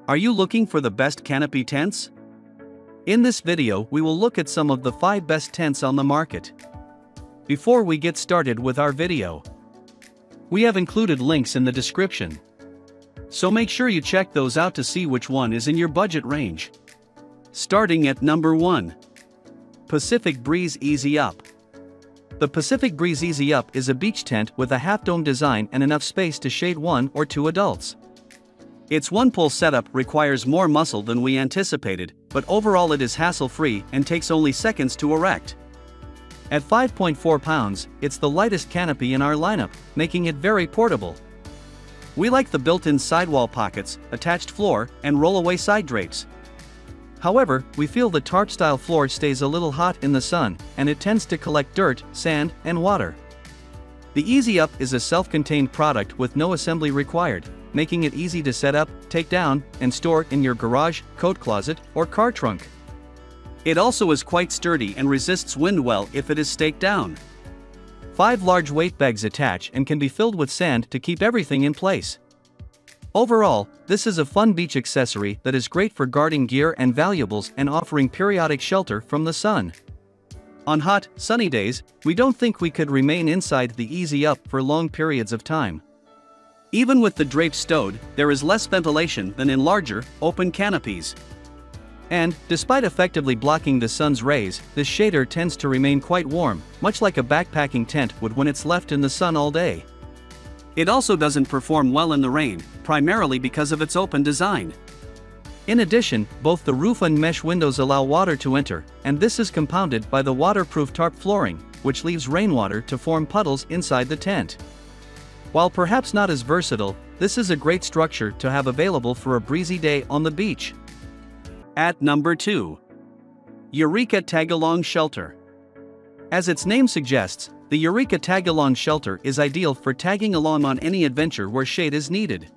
Are you looking for the best canopy tents? In this video, we will look at some of the 5 best tents on the market. Before we get started with our video, we have included links in the description. So make sure you check those out to see which one is in your budget range. Starting at number 1. Pacific Breeze Easy Up. The Pacific Breeze Easy Up is a beach tent with a half-dome design and enough space to shade 1 or 2 adults. Its one-pole setup requires more muscle than we anticipated, but overall it is hassle-free and takes only seconds to erect. At 5.4 pounds, it's the lightest canopy in our lineup, making it very portable. We like the built-in sidewall pockets, attached floor, and roll-away side drapes. However, we feel the tarp-style floor stays a little hot in the sun, and it tends to collect dirt, sand, and water. The Easy Up is a self-contained product with no assembly required, making it easy to set up, take down, and store in your garage, coat closet, or car trunk. It also is quite sturdy and resists wind well if it is staked down. 5 large weight bags attach and can be filled with sand to keep everything in place. Overall, this is a fun beach accessory that is great for guarding gear and valuables and offering periodic shelter from the sun. On hot, sunny days, we don't think we could remain inside the Easy Up for long periods of time. Even with the drapes stowed, there is less ventilation than in larger, open canopies. And, despite effectively blocking the sun's rays, this shader tends to remain quite warm, much like a backpacking tent would when it's left in the sun all day. It also doesn't perform well in the rain, primarily because of its open design. In addition, both the roof and mesh windows allow water to enter, and this is compounded by the waterproof tarp flooring, which leaves rainwater to form puddles inside the tent. While perhaps not as versatile, this is a great structure to have available for a breezy day on the beach. At number 2. Eureka Tagalong Shelter. As its name suggests, the Eureka Tagalong Shelter is ideal for tagging along on any adventure where shade is needed.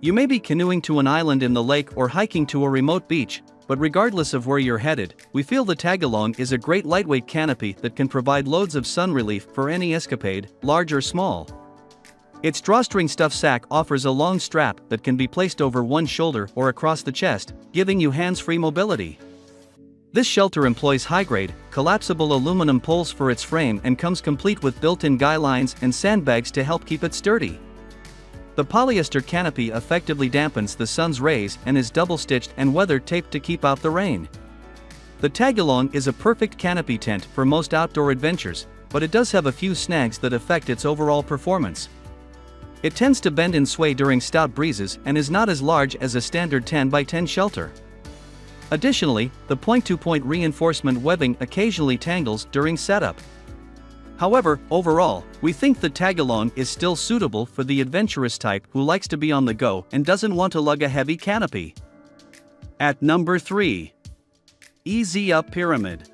You may be canoeing to an island in the lake or hiking to a remote beach, but regardless of where you're headed, we feel the Tagalong is a great lightweight canopy that can provide loads of sun relief for any escapade, large or small. Its drawstring stuff sack offers a long strap that can be placed over one shoulder or across the chest, giving you hands-free mobility. This shelter employs high-grade, collapsible aluminum poles for its frame and comes complete with built-in guy lines and sandbags to help keep it sturdy. The polyester canopy effectively dampens the sun's rays and is double-stitched and weather-taped to keep out the rain. The Tagalong is a perfect canopy tent for most outdoor adventures, but it does have a few snags that affect its overall performance. It tends to bend and sway during stout breezes and is not as large as a standard 10x10 shelter. Additionally, the point-to-point reinforcement webbing occasionally tangles during setup. However, overall, we think the Tagalong is still suitable for the adventurous type who likes to be on the go and doesn't want to lug a heavy canopy. At number 3. Easy Up Pyramid.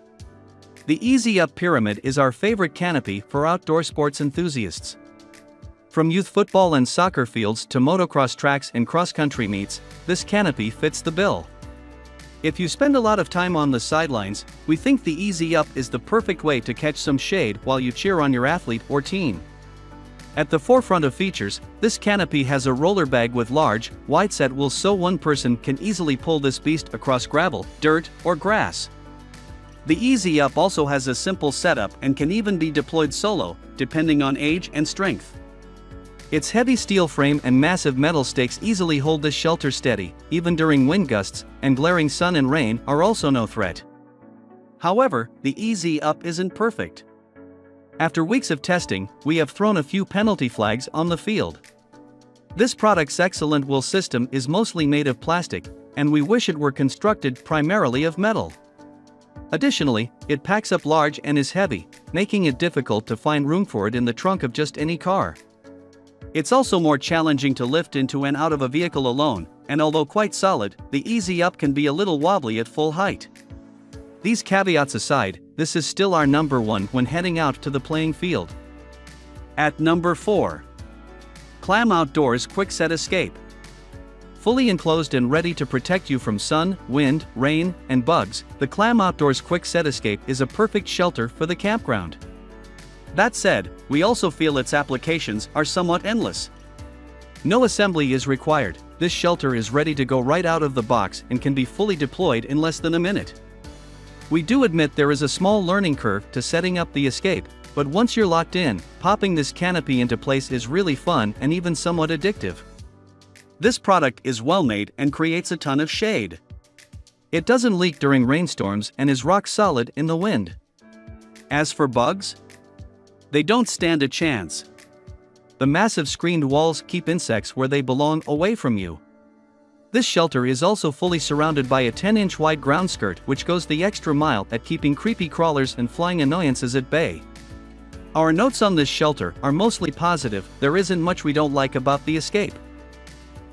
The Easy Up Pyramid is our favorite canopy for outdoor sports enthusiasts. From youth football and soccer fields to motocross tracks and cross-country meets, this canopy fits the bill. If you spend a lot of time on the sidelines, we think the Easy Up is the perfect way to catch some shade while you cheer on your athlete or team. At the forefront of features, this canopy has a roller bag with large, wide-set wheels so one person can easily pull this beast across gravel, dirt, or grass. The Easy Up also has a simple setup and can even be deployed solo, depending on age and strength. Its heavy steel frame and massive metal stakes easily hold this shelter steady, even during wind gusts, and glaring sun and rain are also no threat. However, the Easy Up isn't perfect. After weeks of testing, we have thrown a few penalty flags on the field. This product's excellent wool system is mostly made of plastic, and we wish it were constructed primarily of metal. Additionally, it packs up large and is heavy, making it difficult to find room for it in the trunk of just any car. It's also more challenging to lift into and out of a vehicle alone, and although quite solid, the Easy Up can be a little wobbly at full height. These caveats aside, this is still our number 1 when heading out to the playing field. At number 4. Clam Outdoors Quickset Escape. Fully enclosed and ready to protect you from sun, wind, rain, and bugs, the Clam Outdoors Quickset Escape is a perfect shelter for the campground. That said, we also feel its applications are somewhat endless. No assembly is required. this shelter is ready to go right out of the box and can be fully deployed in less than a minute. We do admit there is a small learning curve to setting up the escape, but once you're locked in, popping this canopy into place is really fun and even somewhat addictive. This product is well made and creates a ton of shade. It doesn't leak during rainstorms and is rock solid in the wind. As for bugs, they don't stand a chance. The massive screened walls keep insects where they belong away from you. This shelter is also fully surrounded by a 10-inch wide ground skirt which goes the extra mile at keeping creepy crawlers and flying annoyances at bay. Our notes on this shelter are mostly positive. There isn't much we don't like about the escape.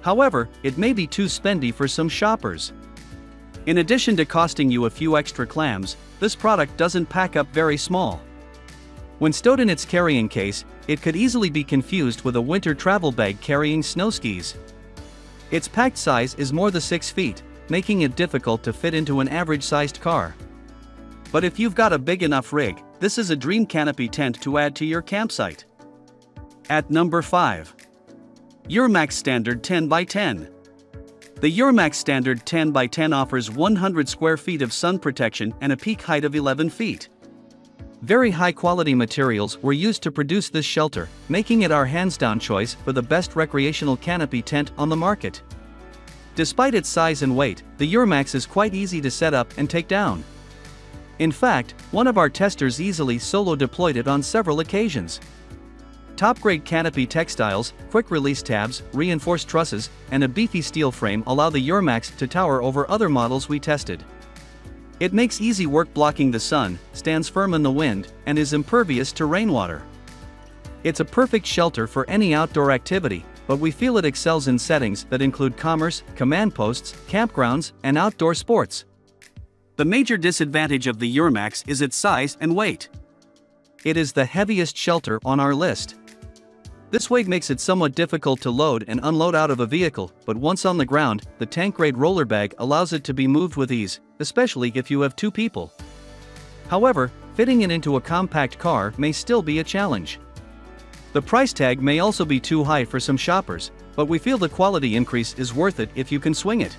However, it may be too spendy for some shoppers. In addition to costing you a few extra clams, this product doesn't pack up very small. When stowed in its carrying case, it could easily be confused with a winter travel bag carrying snow skis. Its packed size is more than 6 feet, making it difficult to fit into an average-sized car. But if you've got a big enough rig, this is a dream canopy tent to add to your campsite. At number 5. Eurmax Standard 10x10. The Eurmax Standard 10x10 offers 100 square feet of sun protection and a peak height of 11 feet. Very high-quality materials were used to produce this shelter, making it our hands-down choice for the best recreational canopy tent on the market. Despite its size and weight, the Eurmax is quite easy to set up and take down. In fact, one of our testers easily solo deployed it on several occasions. Top-grade canopy textiles, quick-release tabs, reinforced trusses, and a beefy steel frame allow the Eurmax to tower over other models we tested. It makes easy work blocking the sun, stands firm in the wind, and is impervious to rainwater. It's a perfect shelter for any outdoor activity, but we feel it excels in settings that include commerce, command posts, campgrounds, and outdoor sports. The major disadvantage of the Eurmax is its size and weight. It is the heaviest shelter on our list. This weight makes it somewhat difficult to load and unload out of a vehicle, but once on the ground, the tank-grade roller bag allows it to be moved with ease, especially if you have 2 people. However, fitting it into a compact car may still be a challenge. The price tag may also be too high for some shoppers, but we feel the quality increase is worth it if you can swing it.